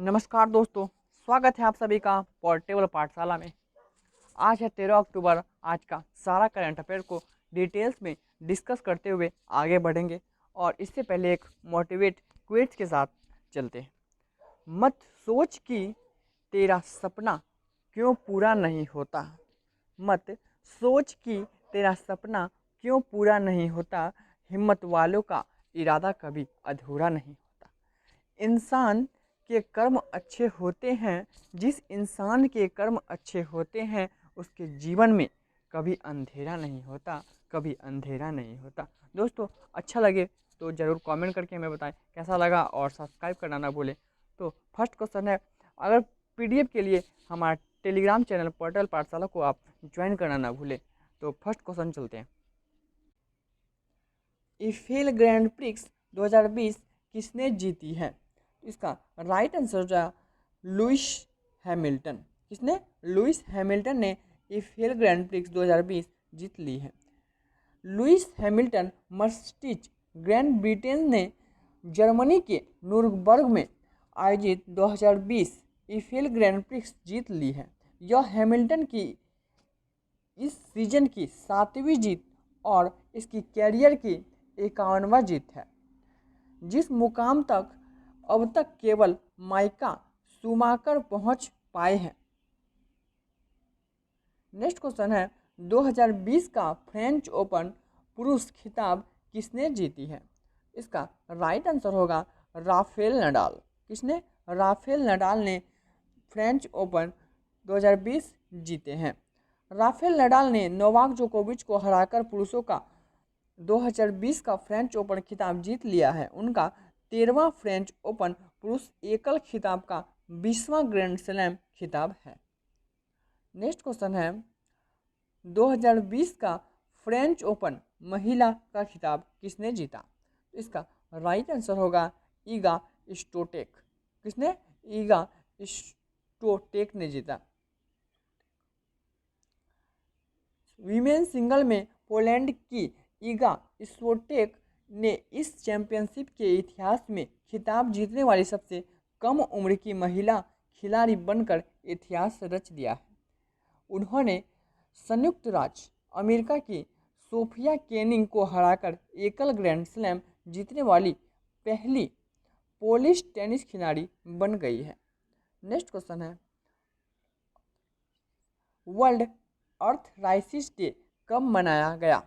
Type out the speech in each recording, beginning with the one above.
नमस्कार दोस्तों, स्वागत है आप सभी का पोर्टेबल पाठशाला में। आज है 13 अक्टूबर। आज का सारा करंट अफेयर को डिटेल्स में डिस्कस करते हुए आगे बढ़ेंगे और इससे पहले एक मोटिवेट क्विज के साथ चलते हैं। मत सोच कि तेरा सपना क्यों पूरा नहीं होता। मत सोच कि तेरा सपना क्यों पूरा नहीं होता। हिम्मत वालों का इरादा कभी अधूरा नहीं होता। इंसान के कर्म अच्छे होते हैं। जिस इंसान के कर्म अच्छे होते हैं उसके जीवन में कभी अंधेरा नहीं होता, कभी अंधेरा नहीं होता। दोस्तों, अच्छा लगे तो ज़रूर कमेंट करके हमें बताएं कैसा लगा और सब्सक्राइब करना ना भूलें। तो फर्स्ट क्वेश्चन है, अगर पीडीएफ के लिए हमारा टेलीग्राम चैनल पोर्टल पाठशाला को आप ज्वाइन करना ना भूलें। तो फर्स्ट क्वेश्चन चलते हैं। ईफेल ग्रैंड प्रिक्स 2020 किसने जीती है? इसका राइट आंसर जो है लुइस हैमिल्टन। किसने? लुइस हैमिल्टन ने ईफेल ग्रैंड प्रिक्स 2020 जीत ली है। Lewis Hamilton Mercedes grand Britain ने जर्मनी के नुरनबर्ग में आयोजित 2020 ईफेल ग्रैंड प्रिक्स जीत ली है। यह हैमिल्टन की इस सीजन की 7वीं जीत और इसकी कैरियर की 51वां जीत है। जिस मुकाम तक अब तक केवल माइका शूमाकर पहुंच पाए हैं। नेक्स्ट क्वेश्चन है, 2020 का फ्रेंच ओपन पुरुष खिताब किसने जीती है? इसका राइट आंसर होगा राफेल नडाल। किसने? राफेल नडाल ने फ्रेंच ओपन 2020 जीते हैं। राफेल नडाल ने नोवाक जोकोविच को हराकर पुरुषों का 2020 का फ्रेंच ओपन खिताब जीत लिया है। उनका 13वां फ्रेंच ओपन पुरुष एकल खिताब का 20वां ग्रैंड स्लैम खिताब है। नेक्स्ट क्वेश्चन है, 2020 का फ्रेंच ओपन महिला का खिताब किसने जीता? इसका राइट आंसर होगा ईगा स्टोटेक। किसने? ईगा स्टोटेक ने जीता। वीमेन सिंगल में पोलैंड की ईगा स्विएटेक ने इस चैंपियनशिप के इतिहास में खिताब जीतने वाली सबसे कम उम्र की महिला खिलाड़ी बनकर इतिहास रच दिया है। उन्होंने संयुक्त राज्य अमेरिका की सोफिया केनिंग को हराकर एकल ग्रैंड स्लैम जीतने वाली पहली पोलिश टेनिस खिलाड़ी बन गई है। नेक्स्ट क्वेश्चन है, वर्ल्ड अर्थराइसिस डे कब मनाया गया?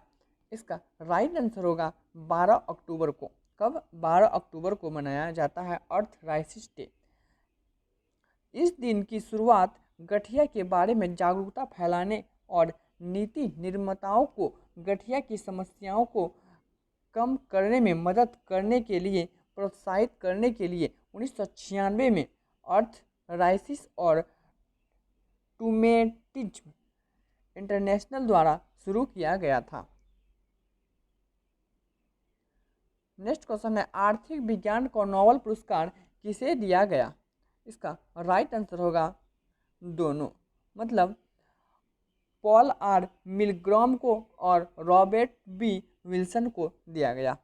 इसका राइट आंसर होगा 12 अक्टूबर को। कब? 12 अक्टूबर को मनाया जाता है अर्थराइसिस डे। इस दिन की शुरुआत गठिया के बारे में जागरूकता फैलाने और नीति निर्माताओं को गठिया की समस्याओं को कम करने में मदद करने के लिए प्रोत्साहित करने के लिए 1996 में अर्थराइसिस और टूमेटिज्म इंटरनेशनल द्वारा शुरू किया गया था। नेक्स्ट क्वेश्चन है, आर्थिक विज्ञान को नोबेल पुरस्कार किसे दिया गया? इसका राइट आंसर होगा दोनों, मतलब पॉल आर मिलग्रॉम को और रॉबर्ट बी विल्सन को दिया गया।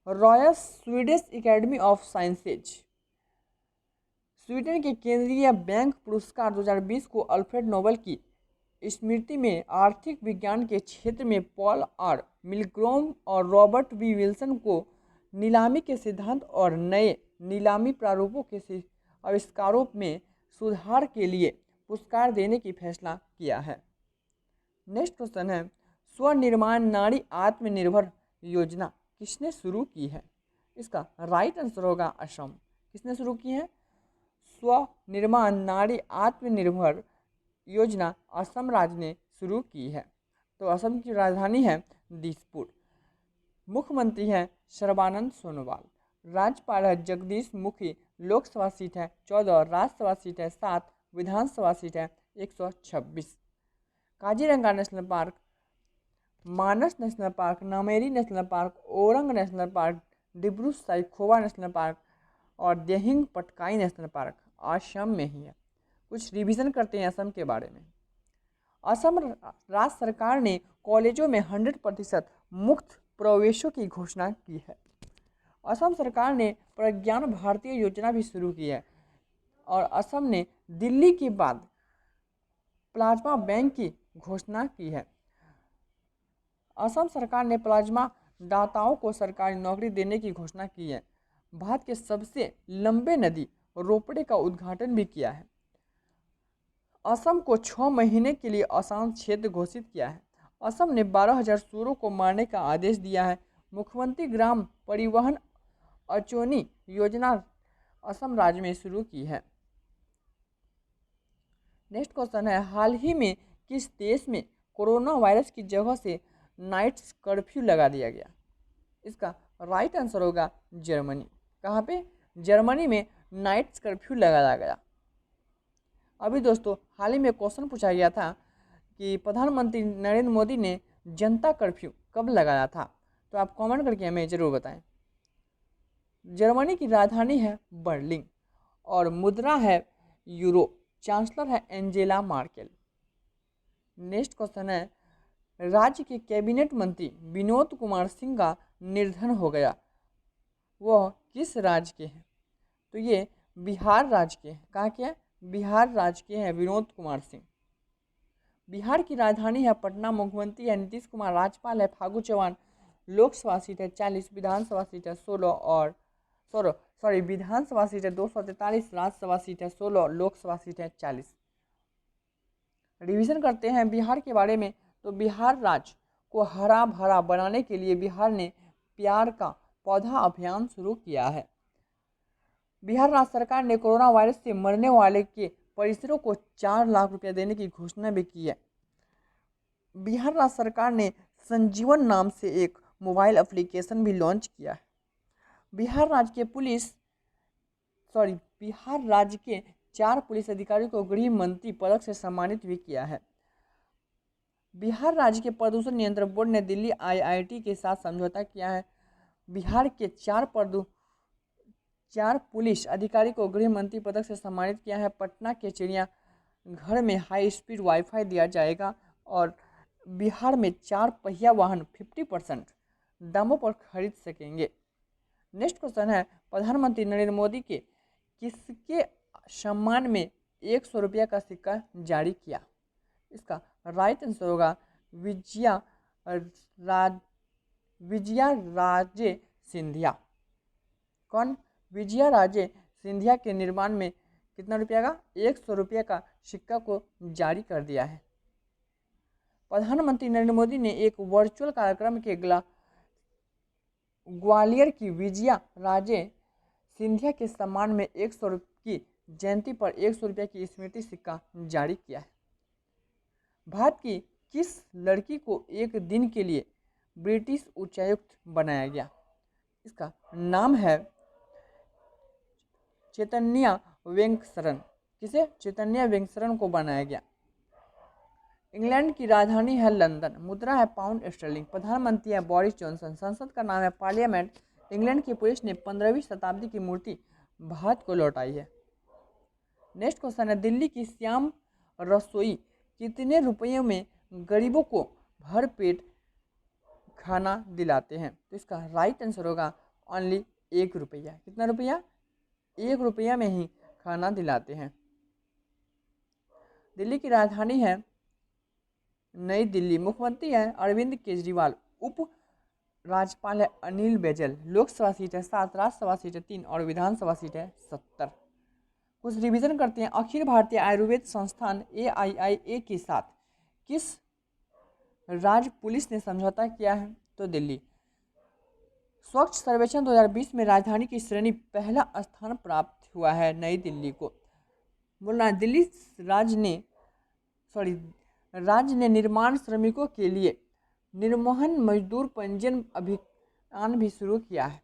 Royal Swedish academy of sciences Sweden के केंद्रीय बैंक पुरस्कार 2020 को अल्फ्रेड नोबेल की स्मृति में आर्थिक विज्ञान के क्षेत्र में पॉल आर मिलग्रॉम और रॉबर्ट बी विल्सन को नीलामी के सिद्धांत और नए नीलामी प्रारूपों के आविष्कारों में सुधार के लिए पुरस्कार देने की फैसला किया है। नेक्स्ट क्वेश्चन है, स्वनिर्माण नारी आत्मनिर्भर योजना किसने शुरू की है? इसका राइट आंसर होगा असम। किसने शुरू की है? स्वनिर्माण नारी आत्मनिर्भर योजना असम राज्य ने शुरू की है। तो असम की राजधानी है दिसपुर। मुख्यमंत्री हैं सर्बानंद सोनोवाल। राज्यपाल है जगदीश मुखी। लोकसभा सीट है 14, राज्यसभा सीट है 7, विधानसभा सीट है 126। Kaziranga national park, Manas national park, Nameri national park, Orang national park, Dibru Saikhowa national park और देहिंग पटकाई नेशनल पार्क असम में ही है। कुछ रिवीजन करते हैं असम के बारे में। असम राज्य सरकार ने कॉलेजों में 100% मुक्त प्रवेशों की घोषणा की है। असम सरकार ने प्रज्ञान भारतीय योजना भी शुरू की है और असम ने दिल्ली के बाद प्लाज्मा बैंक की घोषणा की है। असम सरकार ने प्लाज्मा दाताओं को सरकारी नौकरी देने की घोषणा की है। भारत के सबसे लंबे नदी रोपड़े का उद्घाटन भी किया है। असम को 6 महीने के लिए अशांत क्षेत्र घोषित किया है। असम ने 12,000 सूरों को मारने का आदेश दिया है। मुख्यमंत्री ग्राम परिवहन अचोनी योजना असम राज्य में शुरू की है। नेक्स्ट क्वेश्चन है, हाल ही में किस देश में कोरोना वायरस की जगह से नाइट कर्फ्यू लगा दिया गया? इसका राइट आंसर होगा जर्मनी। कहाँ पे? जर्मनी में नाइट कर्फ्यू लगाया गया। अभी दोस्तों हाल ही में क्वेश्चन पूछा गया था कि प्रधानमंत्री नरेंद्र मोदी ने जनता कर्फ्यू कब लगाया था, तो आप कमेंट करके हमें ज़रूर बताएं। जर्मनी की राजधानी है बर्लिन और मुद्रा है यूरो। चांसलर है एंजेला मार्केल। नेक्स्ट क्वेश्चन है, राज्य के कैबिनेट मंत्री विनोद कुमार सिंह का निधन हो गया, वह किस राज्य के हैं? तो ये बिहार राज्य के हैं। कहाँ के हैं? बिहार राज्य के हैं विनोद कुमार सिंह। बिहार की राजधानी है पटना। मुख्यमंत्री है नीतीश कुमार। राज्यपाल है फागू चौहान। लोकसभा सीट है 40, विधानसभा सीट है 16 और विधानसभा सीट है 243, राज्यसभा सीट है 16, लोकसभा सीट है 40। रिवीजन करते हैं बिहार के बारे में। तो बिहार राज्य को हरा भरा बनाने के लिए बिहार ने प्यार का पौधा अभियान शुरू किया है। बिहार राज्य सरकार ने कोरोना वायरस से मरने वाले के परिजनों को 4 लाख रुपए देने की घोषणा भी की है। बिहार राज्य सरकार ने संजीवन नाम से एक मोबाइल एप्लीकेशन भी लॉन्च किया है। बिहार राज्य के 4 पुलिस अधिकारियों को गृह मंत्री पदक से सम्मानित भी किया है। बिहार राज्य के प्रदूषण नियंत्रण बोर्ड ने दिल्ली IIT के साथ समझौता किया है। बिहार के 4 पुलिस अधिकारी को गृह मंत्री पदक से सम्मानित किया है। पटना के चिड़ियाघर में हाई स्पीड वाईफाई दिया जाएगा और बिहार में 4 पहिया वाहन 50% दामों पर खरीद सकेंगे। नेक्स्ट क्वेश्चन है, प्रधानमंत्री नरेंद्र मोदी के किसके सम्मान में 100 रुपया का सिक्का जारी किया? इसका राइट आंसर होगा विजया राजे सिंधिया। कौन? विजया राजे सिंधिया के निर्माण में कितना रुपया का? 100 रुपया का सिक्का को जारी कर दिया है। प्रधानमंत्री नरेंद्र मोदी ने एक वर्चुअल कार्यक्रम के ग्वालियर की विजया राजे सिंधिया के सम्मान में 100 की जयंती पर 100 रुपया की स्मृति सिक्का जारी किया है। भारत की किस लड़की को एक दिन के लिए ब्रिटिश उच्चायुक्त बनाया गया? इसका नाम है चैतन्या वेंकटरमण। किसे? चैतन्या वेंकटरमण को बनाया गया। इंग्लैंड की राजधानी है लंदन। मुद्रा है पाउंड स्टर्लिंग। प्रधानमंत्री है बोरिस जॉनसन। संसद का नाम है पार्लियामेंट। इंग्लैंड की पुलिस ने 15वीं शताब्दी की मूर्ति भारत को लौटाई है। नेक्स्ट क्वेश्चन है, दिल्ली की श्याम रसोई कितने रुपयों में गरीबों को भर पेट खाना दिलाते हैं? तो इसका राइट आंसर होगा ओनली 1 रुपया। कितना रुपया? 1 रुपया में ही खाना दिलाते हैं। दिल्ली की राजधानी है नई दिल्ली। मुख्यमंत्री है अरविंद केजरीवाल। उप राज्यपाल है अनिल बैजल। लोकसभा सीट है 7, राज्यसभा सीट है 3 और विधानसभा सीट है 70। कुछ रिवीजन करते हैं। अखिल भारतीय आयुर्वेद संस्थान AIIA के साथ किस राज्य पुलिस ने समझौता किया है? तो दिल्ली। स्वच्छ सर्वेक्षण 2020 में राजधानी की श्रेणी पहला स्थान प्राप्त हुआ है नई दिल्ली को। बोलना दिल्ली राज्य ने निर्माण श्रमिकों के लिए निर्वहन मजदूर पंजीयन अभियान भी शुरू किया है।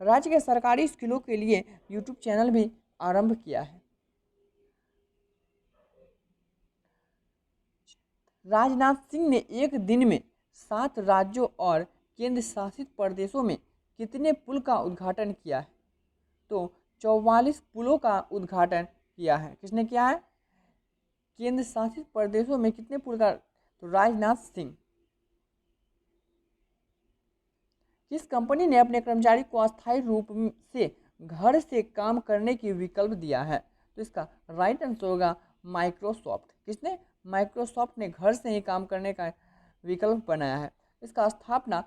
राज्य के सरकारी स्कूलों के लिए YouTube चैनल भी आरंभ किया है। राजनाथ सिंह ने एक दिन में 7 राज्यों और केंद्र शासित प्रदेशों में कितने पुल का उद्घाटन किया है? तो 44 पुलों का उद्घाटन किया है। किसने किया है? केंद्र शासित प्रदेशों में कितने पुल का? तो राजनाथ सिंह। किस कंपनी ने अपने कर्मचारी को अस्थायी रूप से घर से काम करने की विकल्प दिया है? तो इसका राइट आंसर होगा माइक्रोसॉफ्ट। किसने? माइक्रोसॉफ्ट ने घर से ही काम करने का विकल्प बनाया है। इसका स्थापना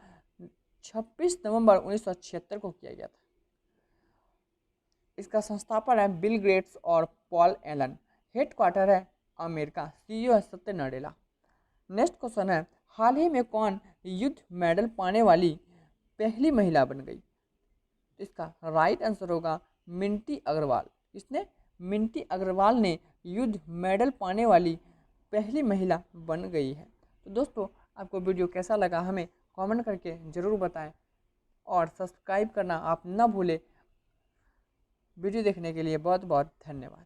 26 नवंबर 1976 को किया गया था। इसका संस्थापक है बिल गेट्स और पॉल एलन। हेडक्वार्टर है अमेरिका। सीईओ है सत्य नडेला। नेक्स्ट क्वेश्चन है, हाल ही में कौन युद्ध मेडल पाने वाली पहली महिला बन गई? इसका राइट आंसर होगा मिंटी अग्रवाल। इसने मिंटी अग्रवाल ने युद्ध मेडल पाने वाली पहली महिला बन गई है। तो दोस्तों, आपको वीडियो कैसा लगा हमें कमेंट करके ज़रूर बताएं और सब्सक्राइब करना आप ना भूलें। वीडियो देखने के लिए बहुत बहुत धन्यवाद।